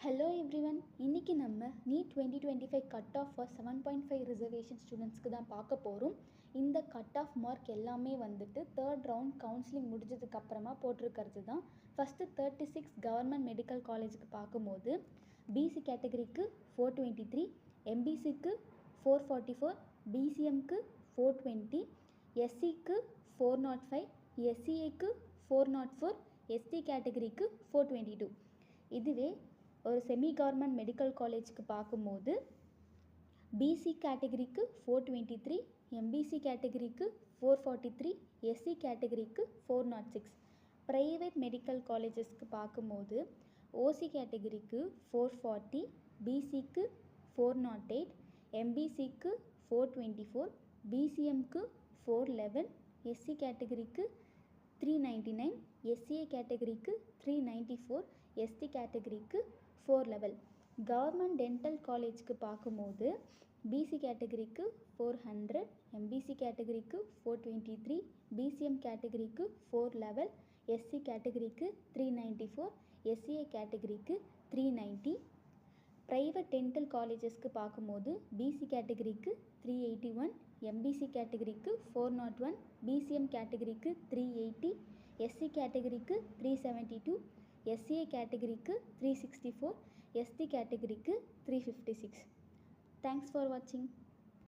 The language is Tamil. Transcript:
ஹலோ எவ்ரிவன், இன்றைக்கி நம்ம NEET 2025 cut off for 7.5 reservation ஸ்டூடெண்ட்ஸ்க்கு தான் பார்க்க போகிறோம். இந்த கட் ஆஃப் மார்க் எல்லாமே வந்துட்டு தேர்ட் ரவுண்ட் கவுன்சிலிங் முடிஞ்சதுக்கு அப்புறமா போட்டிருக்கிறது தான். ஃபஸ்ட்டு 36 கவர்மெண்ட் மெடிக்கல் காலேஜுக்கு பார்க்கும்போது பிசி கேட்டகரிக்கு 423, எம்பிசிக்கு 444, பிசிஎம்க்கு 420, எஸ்சிக்கு 405, எஸ்சிஏக்கு 404, எஸ்டி கேட்டகரிக்கு 422. இதுவே ஒரு செமி கவர்மெண்ட் மெடிக்கல் காலேஜுக்கு பார்க்கும்போது பிசி கேட்டகரிக்கு 423, எம்பிசி கேட்டகரிக்கு 443, எஸ்சி கேட்டகரிக்கு 406. ப்ரைவேட் மெடிக்கல் காலேஜஸ்க்கு பார்க்கும்போது ஓசி கேட்டகரிக்கு 440, பிசிக்கு 408, எம்பிசிக்கு 424, பிசிஎம்க்கு 411, எஸ்சி கேட்டகரிக்கு 399, எஸ்சிஏ கேட்டகரிக்கு 394, எஸ்டி கேட்டகரிக்கு 411. கவர்மெண்ட் டென்டல் காலேஜுக்கு பார்க்கும்போது பிசி கேட்டகரிக்கு 400, எம்பிசி கேட்டகரிக்கு 423, பிசிஎம் கேட்டகரிக்கு 411, எஸ்சி கேட்டகரிக்கு 394, எஸ்சிஏ கேட்டகரிக்கு 390. ப்ரைவேட் டென்டல் காலேஜஸ்க்கு பார்க்கும்போது பிசி கேட்டகரிக்கு 381, எம்பிசி கேட்டகரிக்கு 401, பிசிஎம் கேட்டகரிக்கு 380, எஸ்சி கேட்டகரிக்கு 372, எஸ்சிஏ கேட்டகரிக்கு 364, எஸ்டி கேட்டகரிக்கு 356. தேங்க்ஸ் ஃபார் வாட்சிங்.